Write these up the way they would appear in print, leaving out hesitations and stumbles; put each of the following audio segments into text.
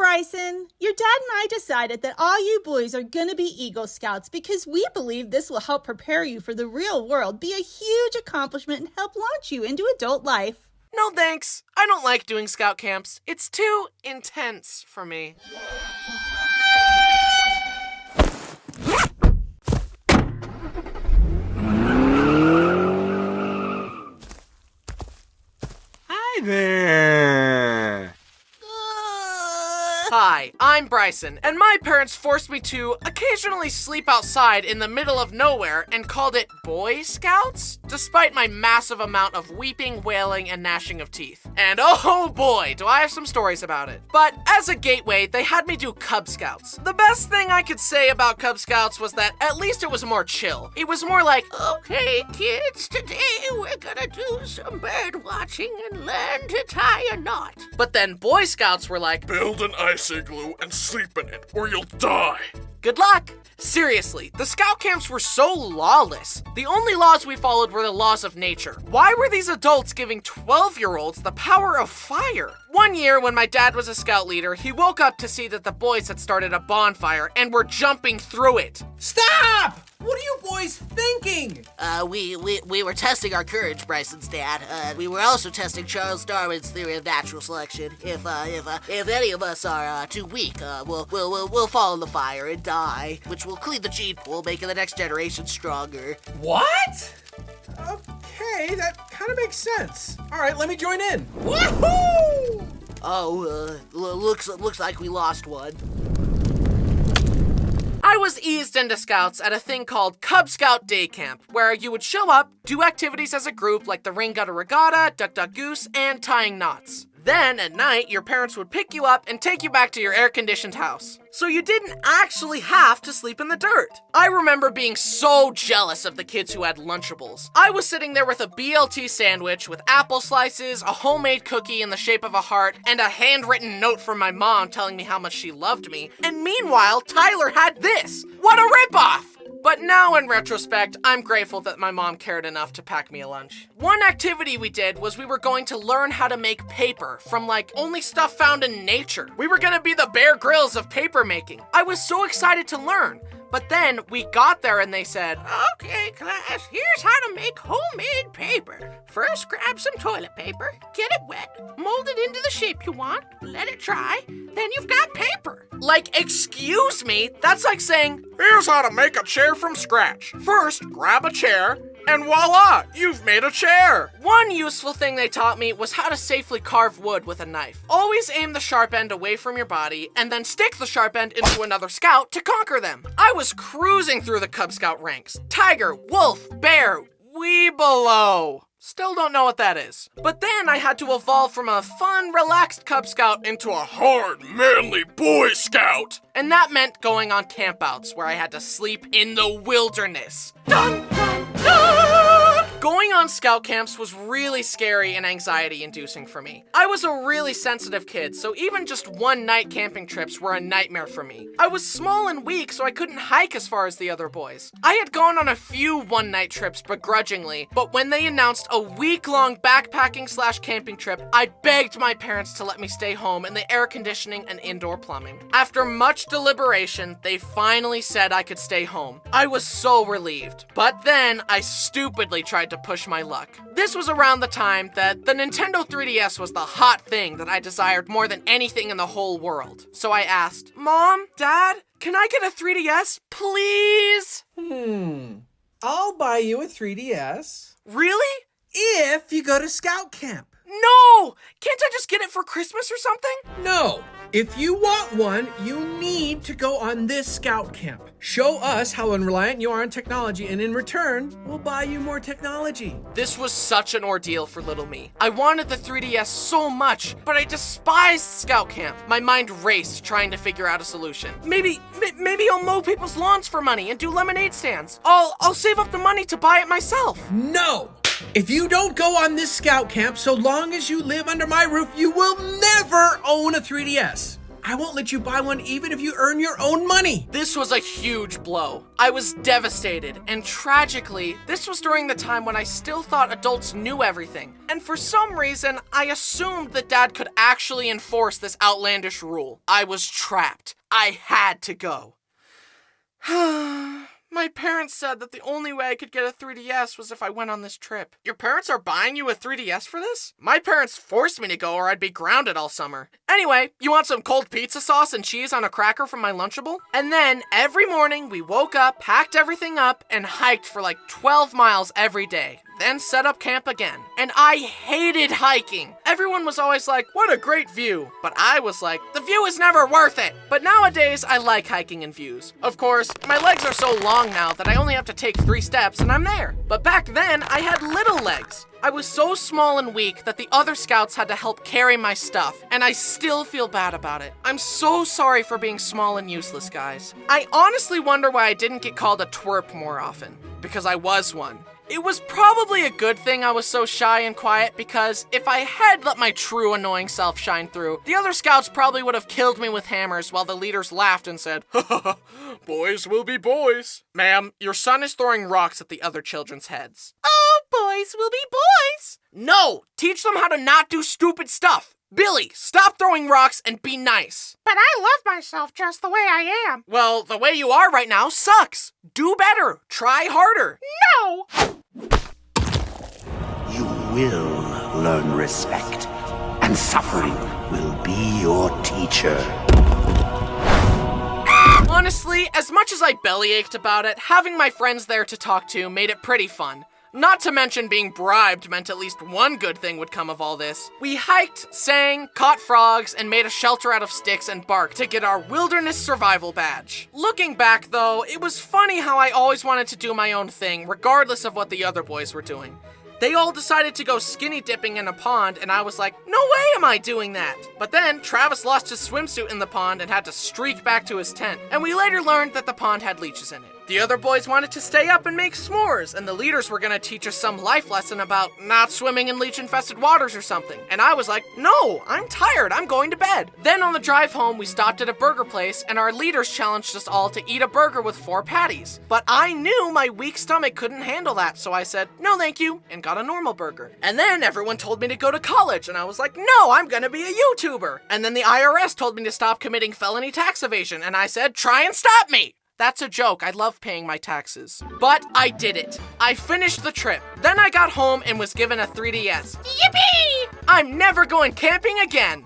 Bryson, your dad and I decided that all you boys are gonna be Eagle Scouts because we believe this will help prepare you for the real world, be a huge accomplishment, and help launch you into adult life. No thanks. I don't like doing scout camps. It's too intense for me. Hi there. Hi, I'm Bryson, and my parents forced me to occasionally sleep outside in the middle of nowhere and called it Boy Scouts, despite my massive amount of weeping, wailing, and gnashing of teeth. And oh boy, do I have some stories about it. But as a gateway, they had me do Cub Scouts. The best thing I could say about Cub Scouts was that at least it was more chill. It was more like, okay kids, today we're gonna do some bird watching and learn to tie a knot. But then Boy Scouts were like, build an ice igloo and sleep in it, or you'll die. good luck! Seriously, the scout camps were so lawless. The only laws we followed were the laws of nature. Why were these adults giving 12-year-olds the power of fire? One year, when my dad was a scout leader, he woke up to see that the boys had started a bonfire and were jumping through it. Stop! What are you boys thinking? We were testing our courage, Bryson's dad. We were also testing Charles Darwin's theory of natural selection. If any of us are too weak, we'll fall in the fire and die, which will clean the gene pool, making the next generation stronger. What? Okay, that kind of makes sense. All right, let me join in. Woohoo! Oh, looks like we lost one. I was eased into scouts at a thing called Cub Scout Day Camp, where you would show up, do activities as a group like the Ring Gutter Regatta, Duck Duck Goose, and tying knots. Then, at night, your parents would pick you up and take you back to your air-conditioned house. So you didn't actually have to sleep in the dirt. I remember being so jealous of the kids who had Lunchables. I was sitting there with a BLT sandwich with apple slices, a homemade cookie in the shape of a heart, and a handwritten note from my mom telling me how much she loved me. And meanwhile, Tyler had this. What a ripoff! But now, in retrospect, I'm grateful that my mom cared enough to pack me a lunch. One activity we did was we were going to learn how to make paper from, only stuff found in nature. We were gonna be the Bear Grylls of paper making. I was so excited to learn. But then we got there and they said, "Okay, class, here's how to make homemade paper. First, grab some toilet paper, get it wet, mold it into the shape you want, let it dry, then you've got paper." Excuse me? That's like saying, Here's how to make a chair from scratch. First, grab a chair, and voila, you've made a chair. one useful thing they taught me was how to safely carve wood with a knife. Always aim the sharp end away from your body and then stick the sharp end into another scout to conquer them. I was cruising through the Cub Scout ranks. Tiger, wolf, bear, Weebelo. Still don't know what that is. But then I had to evolve from a fun, relaxed Cub Scout into a Hard, manly Boy Scout. and that meant going on campouts where I had to sleep in the wilderness. Dun, dun, dun! Going on scout camps was really scary and anxiety-inducing for me. I was a really sensitive kid, so even just one-night camping trips were a nightmare for me. I was small and weak, so I couldn't hike as far as the other boys. I had gone on a few one-night trips begrudgingly, but when they announced a week-long backpacking/camping trip, I begged my parents to let me stay home in the air conditioning and indoor plumbing. After much deliberation, they finally said I could stay home. I was so relieved. But then I stupidly tried to push my luck. This was around the time that the Nintendo 3DS was the hot thing that I desired more than anything in the whole world. So I asked, "Mom, Dad, can I get a 3DS, please?" I'll buy you a 3DS. Really? If you go to scout camp. No! Can't I just get it for Christmas or something? No. If you want one, you need to go on this scout camp. Show us how unreliant you are on technology, and in return, we'll buy you more technology. This was such an ordeal for little me. I wanted the 3DS so much, but I despised scout camp. My mind raced trying to figure out a solution. Maybe I'll mow people's lawns for money and do lemonade stands. I'll save up the money to buy it myself. No! If you don't go on this scout camp, so long as you live under my roof, you will never own a 3DS. I won't let you buy one even if you earn your own money. This was a huge blow. I was devastated, and tragically, this was during the time when I still thought adults knew everything. And for some reason, I assumed that Dad could actually enforce this outlandish rule. I was trapped. I had to go. My parents said that the only way I could get a 3DS was if I went on this trip. Your parents are buying you a 3DS for this? My parents forced me to go or I'd be grounded all summer. Anyway, you want some cold pizza sauce and cheese on a cracker from my Lunchable? And then, every morning, we woke up, packed everything up, and hiked for like 12 miles every day. Then set up camp again. And I hated hiking. Everyone was always like, what a great view. But I was like, the view is never worth it. But nowadays, I like hiking and views. Of course, my legs are so long now that I only have to take 3 steps and I'm there. But back then, I had little legs. I was so small and weak that the other scouts had to help carry my stuff, and I still feel bad about it. I'm so sorry for being small and useless, guys. I honestly wonder why I didn't get called a twerp more often, because I was one. It was probably a good thing I was so shy and quiet, because if I had let my true annoying self shine through, the other scouts probably would have killed me with hammers while the leaders laughed and said, boys will be boys. Ma'am, your son is throwing rocks at the other children's heads. Oh, boys will be boys. No! Teach them how to not do stupid stuff. Billy, stop throwing rocks and be nice. But I love myself just the way I am. Well, the way you are right now sucks. Do better. Try harder. No! You will learn respect, and suffering will be your teacher. Honestly, as much as I bellyached about it, having my friends there to talk to made it pretty fun. Not to mention being bribed meant at least one good thing would come of all this. We hiked, sang, caught frogs, and made a shelter out of sticks and bark to get our wilderness survival badge. Looking back though, it was funny how I always wanted to do my own thing, regardless of what the other boys were doing. They all decided to go skinny dipping in a pond, and I was like, no way am I doing that! But then, Travis lost his swimsuit in the pond and had to streak back to his tent, and we later learned that the pond had leeches in it. The other boys wanted to stay up and make s'mores, and the leaders were gonna teach us some life lesson about not swimming in leech-infested waters or something. And I was like, no, I'm tired, I'm going to bed. Then on the drive home, we stopped at a burger place, and our leaders challenged us all to eat a burger with 4 patties. But I knew my weak stomach couldn't handle that, so I said, no thank you, and got a normal burger. And then everyone told me to go to college, and I was like, no, I'm gonna be a YouTuber. And then the IRS told me to stop committing felony tax evasion, and I said, try and stop me. That's a joke, I love paying my taxes. But I did it. I finished the trip. Then I got home and was given a 3DS. Yippee! I'm never going camping again!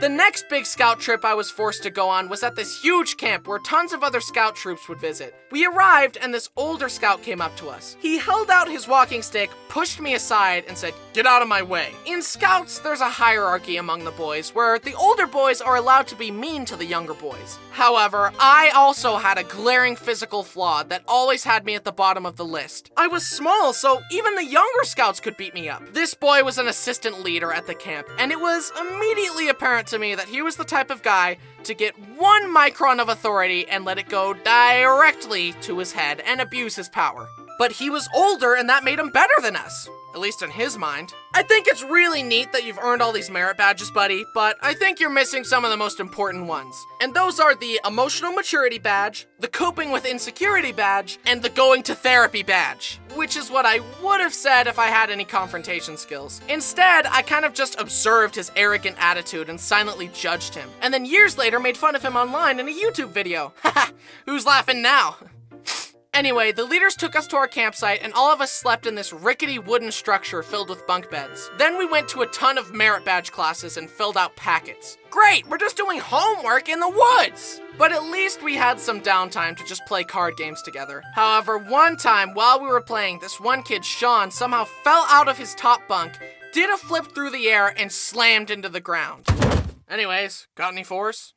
The next big scout trip I was forced to go on was at this huge camp where tons of other scout troops would visit. We arrived and this older scout came up to us. He held out his walking stick, pushed me aside, and said, get out of my way. In scouts, there's a hierarchy among the boys where the older boys are allowed to be mean to the younger boys. However, I also had a glaring physical flaw that always had me at the bottom of the list. I was small, so even the younger scouts could beat me up. This boy was an assistant leader at the camp, and it was immediately apparent to me that he was the type of guy to get 1 micron of authority and let it go directly to his head and abuse his power. But he was older and that made him better than us. At least in his mind. I think it's really neat that you've earned all these merit badges, buddy, but I think you're missing some of the most important ones. And those are the Emotional Maturity Badge, the Coping with Insecurity Badge, and the Going to Therapy Badge. Which is what I would have said if I had any confrontation skills. Instead, I kind of just observed his arrogant attitude and silently judged him. And then years later made fun of him online in a YouTube video. Haha, who's laughing now? Anyway, the leaders took us to our campsite and all of us slept in this rickety wooden structure filled with bunk beds. Then we went to a ton of merit badge classes and filled out packets. Great, we're just doing homework in the woods! But at least we had some downtime to just play card games together. However, one time while we were playing, this one kid, Sean, somehow fell out of his top bunk, did a flip through the air, and slammed into the ground. Anyways, got any 4s?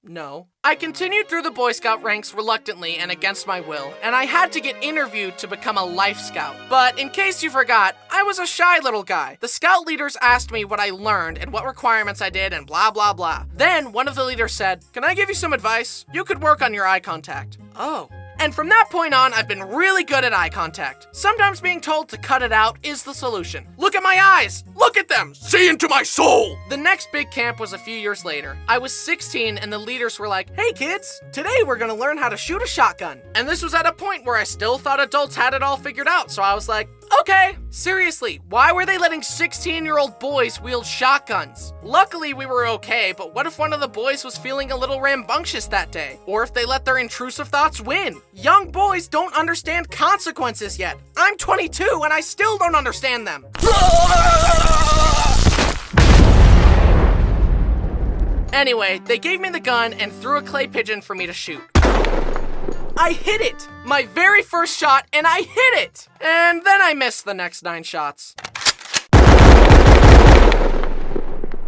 No. I continued through the Boy Scout ranks reluctantly and against my will, and I had to get interviewed to become a Life Scout. But in case you forgot, I was a shy little guy. The scout leaders asked me what I learned and what requirements I did and blah blah blah. Then one of the leaders said, "Can I give you some advice? You could work on your eye contact." Oh. And from that point on, I've been really good at eye contact. Sometimes being told to cut it out is the solution. Look at my eyes! Look at them! See into my soul! The next big camp was a few years later. I was 16 and the leaders were like, "Hey kids, today we're gonna learn how to shoot a shotgun." And this was at a point where I still thought adults had it all figured out, so I was like, okay. Seriously, why were they letting 16-year-old boys wield shotguns? Luckily we were okay, but what if one of the boys was feeling a little rambunctious that day? Or if they let their intrusive thoughts win? Young boys don't understand consequences yet. I'm 22 and I still don't understand them. Anyway, they gave me the gun and threw a clay pigeon for me to shoot. I hit it! My very first shot, and I hit it! And then I missed the next 9 shots.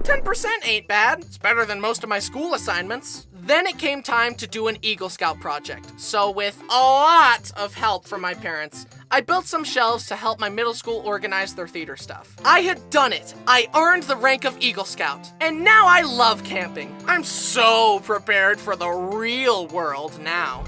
10% ain't bad. It's better than most of my school assignments. Then it came time to do an Eagle Scout project. So with a lot of help from my parents, I built some shelves to help my middle school organize their theater stuff. I had done it. I earned the rank of Eagle Scout. And now I love camping. I'm so prepared for the real world now.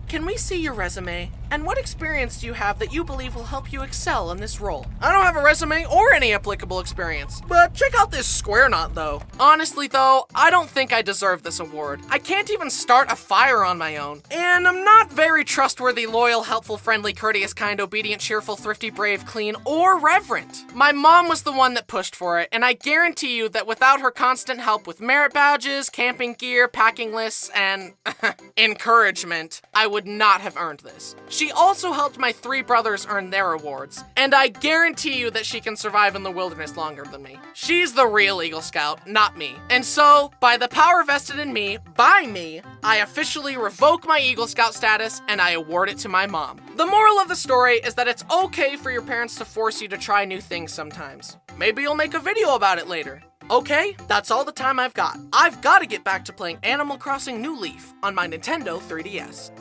Can we see your resume? And what experience do you have that you believe will help you excel in this role? I don't have a resume or any applicable experience, but check out this square knot though. Honestly though, I don't think I deserve this award. I can't even start a fire on my own. And I'm not very trustworthy, loyal, helpful, friendly, courteous, kind, obedient, cheerful, thrifty, brave, clean, or reverent. My mom was the one that pushed for it, and I guarantee you that without her constant help with merit badges, camping gear, packing lists, and encouragement, I would not have earned this. She also helped my 3 brothers earn their awards, and I guarantee you that she can survive in the wilderness longer than me. She's the real Eagle Scout, not me. And so, by the power vested in me, by me, I officially revoke my Eagle Scout status and I award it to my mom. The moral of the story is that it's okay for your parents to force you to try new things sometimes. Maybe you'll make a video about it later. Okay, that's all the time I've got. I've got to get back to playing Animal Crossing New Leaf on my Nintendo 3DS.